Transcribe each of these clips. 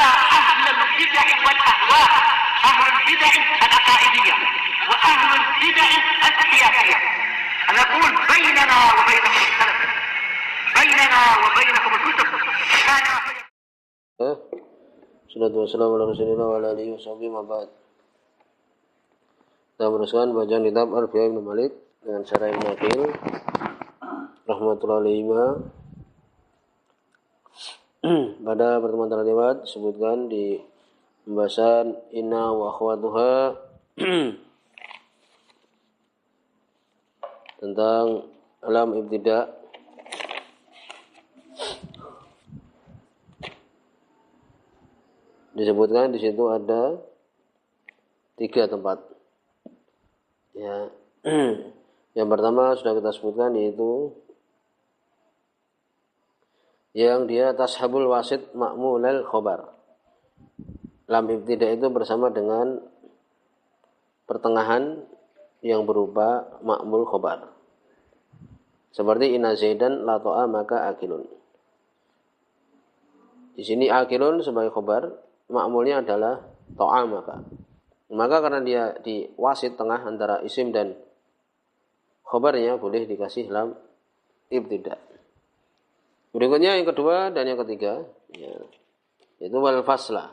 على أهل البدع والأهواء، أهل البدع العقائدية وأهل البدع السياسية. أنا أقول بيننا وبينكم السلف، بيننا وبينكم الكتب. Salatu wassalamu ala rasulillah wa ala alihi wa sahbihi wa ba'd. Kita meneruskan bacaan kitab Al-Fiqh Ibnu Malik dengan syarah Ibnu Aqil rahmatullahi alaihi. Pada pertemuan terlewat disebutkan di pembahasan inna wa akhwatuha tentang alam ibtida'. Disebutkan di situ ada 3 tempat. Ya. Yang pertama sudah kita sebutkan, yaitu yang dia tashabul wasit ma'mulal khobar. Lam ibtida' itu bersama dengan pertengahan yang berupa ma'mul khobar. Seperti inna zaidan la to'a maka akilun. Di sini akilun sebagai khobar, ma'mulnya adalah to'a maka. Maka karena dia di wasit tengah antara isim dan khobarnya, boleh dikasih lam ibtida'. Berikutnya yang kedua dan yang ketiga, yaitu wal fasla.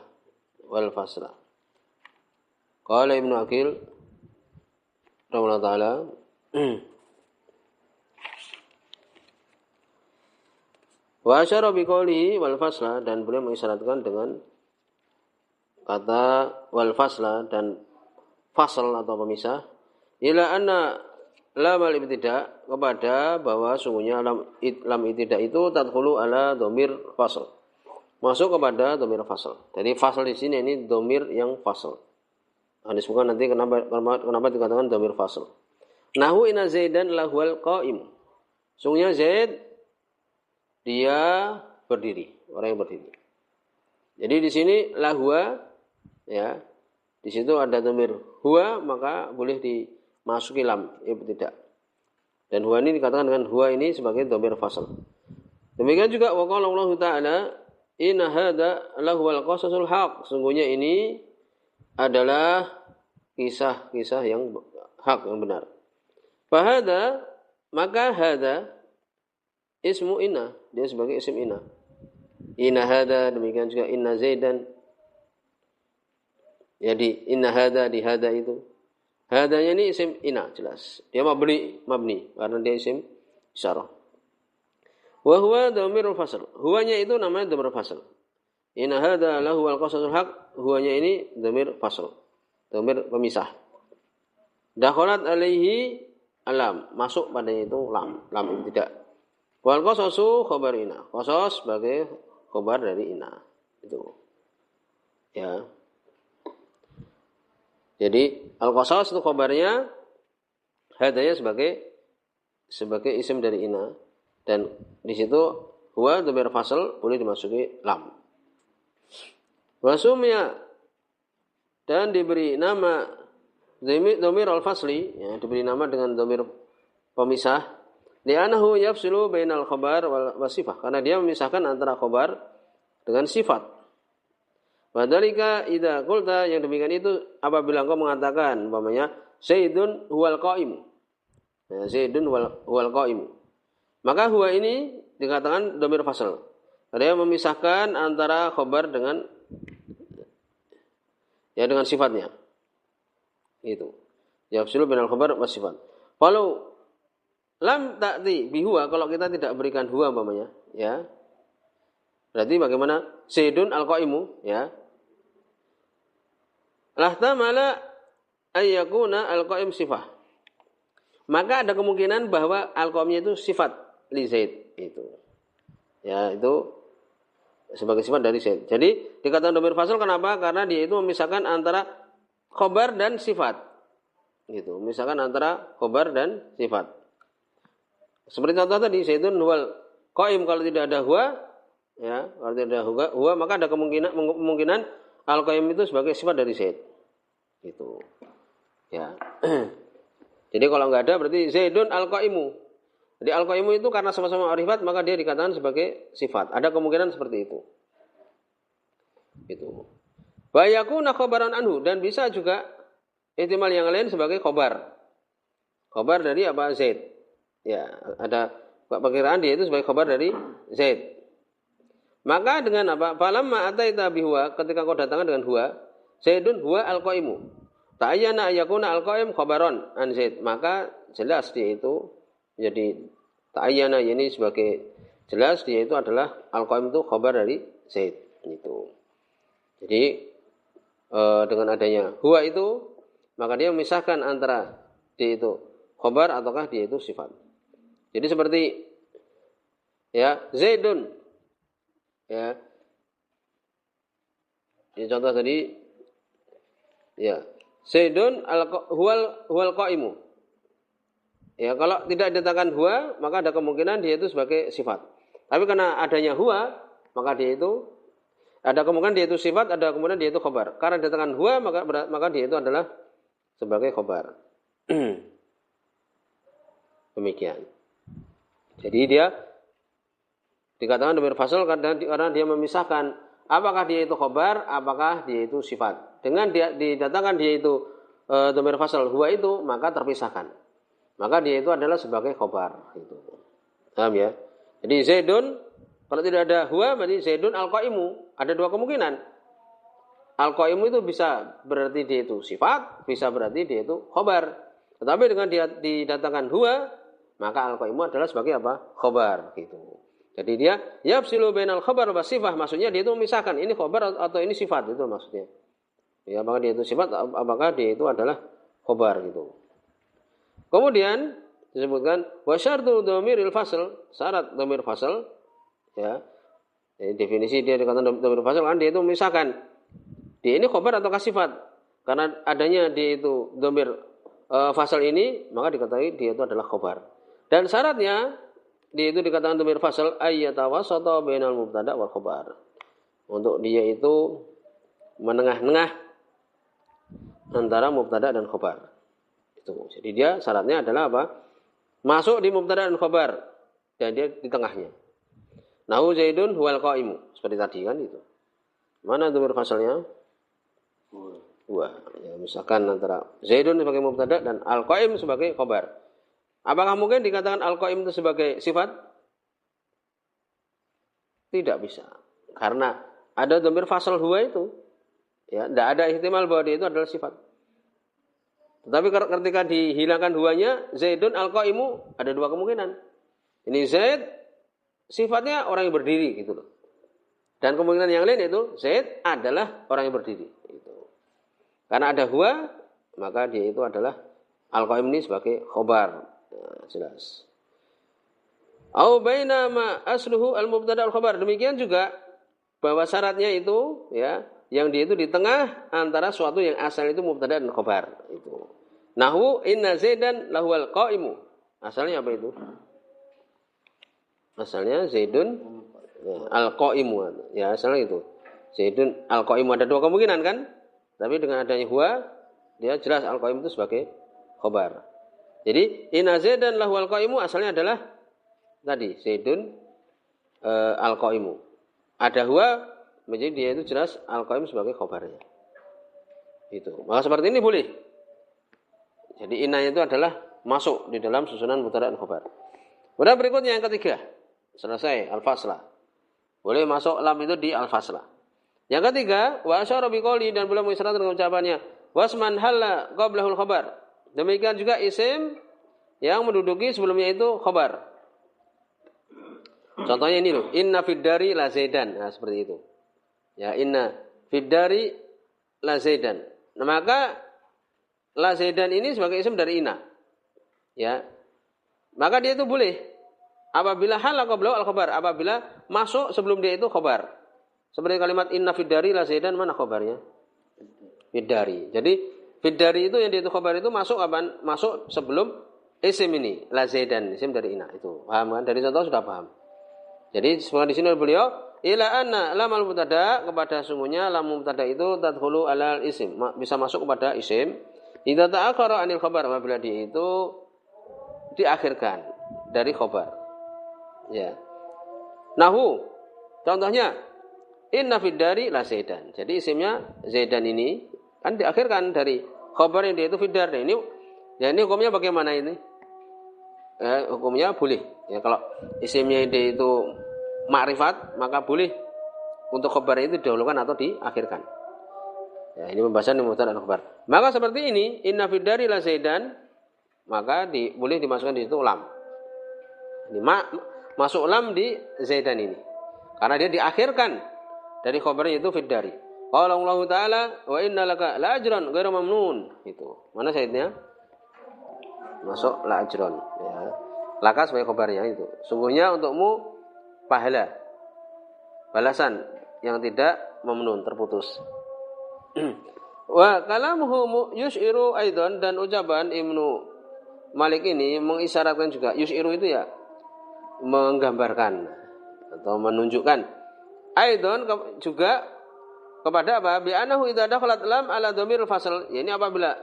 Wal fasla. Qala Ibnu Aqil rahimahullah ta'ala, wa asyara biqaulihi wal fasla, dan beliau mengisyaratkan dengan kata wal fasla dan fasl atau pemisah, ila anna lam al-ibtida', kepada bahwa sungguhnya lam ibtida' itu tadkhulu ala dhamir fasl, masuk kepada dhamir fasl. Jadi fasl di sini ini dhamir yang fasl. Disebutkan nanti kenapa dikatakan dhamir fasl. Nahu inna zaidan lahuwal qa'im. Sungguhnya Zaid dia berdiri, orang yang berdiri. Jadi di sini lahwa, ya, di situ ada dhamir huwa, maka boleh dimasuki lam ibtida'. Dan huwa ini dikatakan dengan huwa ini sebagai dhamir fasl. Demikian juga wa qala Allah Ta'ala inna hadza lahuwal qasasul haq. Sungguhnya ini adalah kisah-kisah yang hak, yang benar. Fa hadza, maka hadza ismu inna, dia sebagai isim inna. Inna hadza, demikian juga inna zaidan. Jadi inna hadza, di hadza itu. Hadanya ini isim inna, jelas. Dia mabni karena dia isim isyarah. Wa huwa dhamirul fasl. Huwanya itu namanya dhamir fasl. Inna hadza lahu wal qasasul haq. Huwanya ini dhamir fasl. Dhamir pemisah. Dakhalat alaihi alam, masuk padanya itu lam ibtida'. Wal qasasu khabar inna. Qasas sebagai khabar dari inna. Itu. Ya. Jadi al-qasas itu khabarnya, hadanya sebagai isim dari inna, dan di situ huwa dhamir fasl boleh dimasuki lam. Wasumya, dan diberi nama dhamir al-fasli, ya, diberi nama dengan dhamir pemisah, li'annahu yafsilu bainal khabar wal sifah, karena dia memisahkan antara khabar dengan sifat. Wadhalika idza qulta, yang demikian itu apabila engkau mengatakan umpamanya Zaidun huwal qa'im. Ya, Zaidun huwal qa'im. Maka huwa ini dikatakan dhamir fasl. Dia memisahkan antara khabar dengan sifatnya. Itu. Yafsilu bainal khabar was sifat. Kalau lam ta'ti bi huwa, kalau kita tidak berikan huwa umpamanya, ya. Berarti bagaimana? Zaidun al-qa'imu, ya. Lahtamala ayyakuna al-qa'im sifah. Maka ada kemungkinan bahwa al-qa'imnya itu sifat li Zaid itu. Ya, itu sebagai sifat dari Zaid. Jadi dikatakan dhamir fasl kenapa? Karena dia itu memisahkan antara khabar dan sifat. Gitu, memisahkan antara khabar dan sifat. Seperti contoh tadi, Zaidun huwal qa'im, kalau tidak ada huwa, ya, kalau tidak ada huwa, maka ada kemungkinan al-qaim itu sebagai sifat dari Zaid. Gitu. Ya. Jadi kalau enggak ada berarti Zaidun al-qaimu. Jadi al-qaimu itu karena sama-sama ma'rifat maka dia dikatakan sebagai sifat. Ada kemungkinan seperti itu. Itu. Wa yakuna khabaran anhu, dan bisa juga ihtimal yang lain sebagai khabar. Khabar dari apa? Zaid. Ya, ada perkiraan dia itu sebagai khabar dari Zaid. Maka dengan apa? Falamma ataita bihuwa, ketika kau datangkan dengan huwa, Zaidun huwa al-qaimu. Ta'ayyana yakuna al-qaim khabaron an Zaid. Maka jelas dia itu jadi ta'ayyana ini sebagai jelas dia itu adalah al-qaim itu khabar dari Zaid. Itu. Jadi dengan adanya huwa itu, maka dia memisahkan antara dia itu khabar ataukah dia itu sifat. Jadi seperti ya Zaidun, ya ini contoh tadi, ya Zaidun huwal qaimu. Ya kalau tidak didatangkan huwa, maka ada kemungkinan dia itu sebagai sifat. Tapi karena adanya huwa, maka dia itu ada kemungkinan dia itu sifat, ada kemungkinan dia itu khabar. Karena didatangkan huwa, maka dia itu adalah sebagai khabar. Demikian. Jadi dia dikatakan dhamir fasl karena dia memisahkan apakah dia itu khabar, apakah dia itu sifat. Dengan dia didatangkan dia itu dhamir fasl huwa itu, maka terpisahkan. Maka dia itu adalah sebagai khabar. Itu. Paham ya? Jadi Zaidun, kalau tidak ada huwa, berarti Zaidun al-qaimu. Ada dua kemungkinan. Al-qaimu itu bisa berarti dia itu sifat, bisa berarti dia itu khabar. Tetapi dengan dia didatangkan huwa, maka al-qaimu adalah sebagai apa? Khabar. Gitu. Jadi dia yafsilu bainal khabar wa sifah, maksudnya dia itu memisahkan ini khabar atau ini sifat, itu maksudnya. Ya, apakah dia itu sifat, apakah dia itu adalah khabar gitu. Kemudian disebutkan wa syartu dhamiril fasl, syarat dhamir fasl, ya. Definisi dia dikatakan dhamir fasl kan dia itu memisahkan dia ini khabar atau sifat. Karena adanya dia itu dhamir fasl ini, maka dikatakan dia itu adalah khabar. Dan syaratnya dia itu dikatakan dhamir fasl ayyatawassata bainal mubtada wal khabar. Untuk dia itu menengah-nengah antara mubtada dan khabar. Itu. Jadi dia syaratnya adalah apa? Masuk di mubtada dan khabar dan dia di tengahnya. Nahu Zaidun huwal qaimu. Seperti tadi kan itu. Mana dhamir faslnya? Huwa. Ya, misalkan antara Zaidun sebagai mubtada dan al-qaim sebagai khabar. Apakah mungkin dikatakan al-qaim itu sebagai sifat? Tidak bisa. Karena ada dhamir fasl huwa itu. Ya, tidak ada ihtimal bahwa dia itu adalah sifat. Tetapi ketika dihilangkan huwanya, Zaidun al-qaimu, ada dua kemungkinan. Ini Zaid sifatnya orang yang berdiri gitu loh. Dan kemungkinan yang lain itu Zaid adalah orang yang berdiri gitu. Karena ada huwa, maka dia itu adalah al-qaim ini sebagai khabar. Nah, jelas. Au baina ma asluhu al-mubtada al-khabar. Demikian juga bahwa syaratnya itu ya, yang dia itu di tengah antara suatu yang asal itu mubtada dan khabar itu. Nahwu inna Zaidan lahuwal qaimu. Asalnya apa itu? Asalnya Zaidun ya, al-qaimu. Ya, asalnya itu. Zaidun al-qaimu, ada dua kemungkinan kan? Tapi dengan adanya huwa, dia jelas al-qaim itu sebagai khabar. Jadi inna Zaidan lahuwal qaimu asalnya adalah tadi Zaidun al-qaimu. Ada huwa, menjadi dia itu jelas al-qaim sebagai khabarnya. Itu. Maka seperti ini boleh. Jadi inanya itu adalah masuk di dalam susunan mubtada dan khabar. Kemudian berikutnya yang ketiga. Selesai al-faslah. Boleh masuk lam itu di al-faslah. Yang ketiga, wa asyara biqouli, dan beliau mengisyaratkan dengan ucapannya wasman halla qablahul khabar. Demikian juga isim yang menduduki sebelumnya itu khabar. Contohnya ini loh, inna fid dari la Zaidan. Nah, seperti itu. Ya, inna fid dari la Zaidan. Nah, maka la Zaidan ini sebagai isim dari inna. Ya. Maka dia itu boleh apabila hal qablahu al-khabar, apabila masuk sebelum dia itu khabar. Seperti kalimat inna fid dari la Zaidan, mana khabarnya? Fid dari. Jadi fid dari itu yang dia itu khabar itu masuk kapan? Masuk sebelum isim ini, la Zaidan, isim dari inna itu. Paham kan? Dari contoh sudah paham. Jadi sebenarnya di sini beliau ila anna lamal mubtada, kepada sungguhnya lam mubtada itu tadkhulu alal isim, bisa masuk kepada isim. Idza ta'akhkhara 'anil khabar, apabila dia itu diakhirkan dari khabar. Ya. Nahu, contohnya inna fid dari la Zaidan. Jadi isimnya Zaidan ini kan diakhirkan dari khabar yang dia itu fid dar. Ini ya ini hukumnya bagaimana ini? Hukumnya boleh. Ya kalau isimnya dia itu ma'rifat maka boleh untuk khabar itu didahulukan atau diakhirkan. Ya, ini pembahasan mubtada dan khabar. Maka seperti ini, inna fid dari la Zaidan, maka boleh dimasukkan di situ lam. Ini masuk lam di Zaidan ini. Karena dia diakhirkan dari khabarnya itu fid dari. Qala Allah Ta'ala wa inna laka la ajran ghairu mamnun. Itu. Mana syaitnya? Masuk la ajron, ya. Laka sebagai khabarnya itu. Sungguhnya untukmu pahala, balasan yang tidak memnun, terputus. Wa kalamuhu yus'iru aidan, dan ucapan Ibnu Malik ini mengisyaratkan juga. Yus'iru itu ya menggambarkan atau menunjukkan. Aidan juga kepada apa? Bi annahu idza dakhalat lam ala dhamir fasl. Ya, ini apabila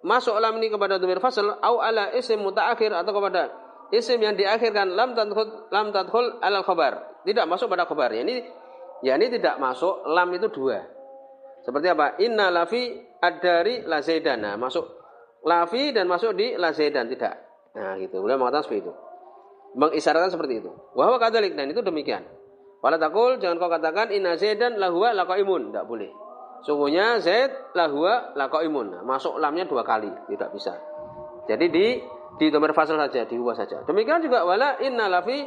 masuk lam ini kepada dhamir fasl au ala isim mutaakhir, atau kepada isim yang diakhirkan lam tadkhul alal khabar. Tidak masuk pada khabar. Ini tidak masuk lam itu dua. Seperti apa? Inna lafi ad-dari la Zaidan. Nah, masuk lafi dan masuk di la Zaidan, tidak. Nah, gitu. Beliau mengatakan seperti itu. Mengisyaratkan seperti itu. Wa huwa kadzalik, dan itu demikian. Wala taqul, jangan kau katakan inna Zaidan lahuwa laqaimun, tidak boleh. Sungguhnya Zaid lahuwa laqaimun. Nah, masuk lamnya dua kali, tidak bisa. Jadi di dhamir fasl saja, di huwa saja. Demikian juga wala inna lafi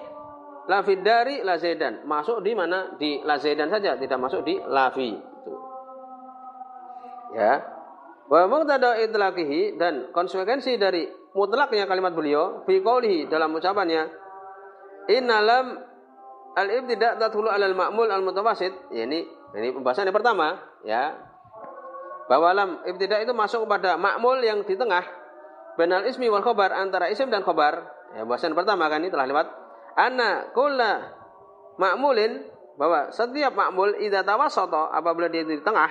dari la Zaidan. Masuk di mana? Di la Zaidan saja, tidak masuk di lafi. Itu. Ya. Wa muqtada itlaqihi, dan konsekuensi dari mutlaknya kalimat beliau fi qoulihi, dalam ucapannya inna lam al-ibtida' tadkhulu 'alal ma'mul al-mutawassit. Ya, ini pembahasan yang pertama, ya. Bahwa lam ibtida' itu masuk kepada ma'mul yang di tengah bainal ismi wal khabar, antara isim dan khabar. Ya, pembahasan pertama kan ini telah lewat. Anna kulla ma'mulin, bahwa setiap ma'mul idza tawassata, apabila dia di tengah,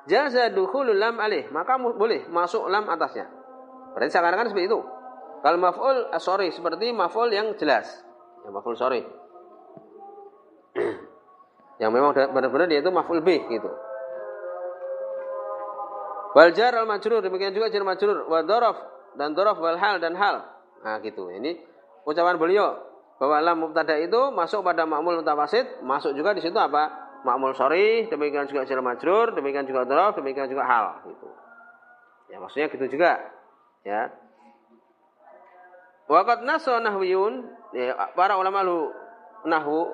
jaza dukhulul lam alaih, maka boleh masuk lam atasnya. Berarti seakan-akan seperti itu. Kalau maf'ul as-sori, seperti maf'ul yang jelas. Ya, maf'ul sori. Yang memang benar-benar dia itu maf'ul bih gitu. Wal jar al majrur, demikian juga jar majrur, wa dzaraf, dan dzaraf wal hal, dan hal. Nah, gitu. Ini ucapan beliau bahwa lam mubtada itu masuk pada ma'mul mutawasit, masuk juga di situ apa? Ma'mul sharih, demikian juga jar majrur, demikian juga dzaraf, demikian juga hal gitu. Ya, maksudnya gitu juga, ya. Waqad nassa nahwiyun, ya, para ulama nahwu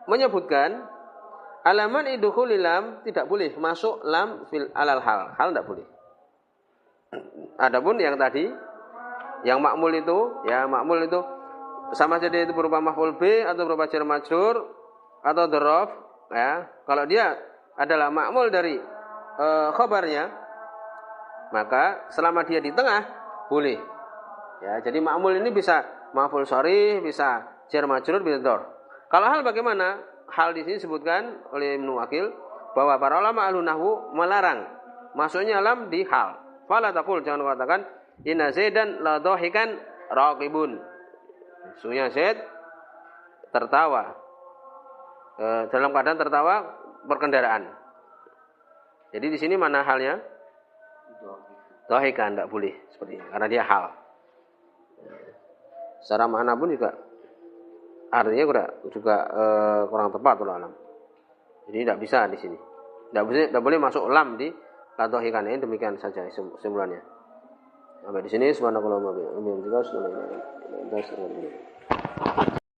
menyebutkan alaman idkhulil lam, tidak boleh masuk lam fil alal hal tidak boleh. Adapun yang tadi yang ma'mul itu, ya, ma'mul itu sama jadi itu berupa maf'ul bi atau berupa jar majrur atau dzaraf, ya. Kalau dia adalah ma'mul dari khabarnya, maka selama dia di tengah boleh. Ya, jadi ma'mul ini bisa maf'ul sharih, bisa jar majrur, bisa dzaraf. Kalau hal bagaimana? Hal di sini disebutkan oleh Ibnu Aqil bahwa para ulama ahlu nahwu melarang masuknya lam di hal. Fala taqul, jangan katakan inna Zaidan la dhahikan raqibun. Sungguhnya Zaid tertawa, dalam keadaan tertawa berkendaraan. Jadi di sini mana halnya? Dhahikan, tidak boleh seperti ini karena dia hal. Secara makna pun juga artinya juga kurang tepat oleh alam. Jadi tidak bisa di sini. Tidak boleh masuk lam di dhahikan. Ini demikian saja kesimpulannya. Sampai di sini subhanallah wa bihamdihi.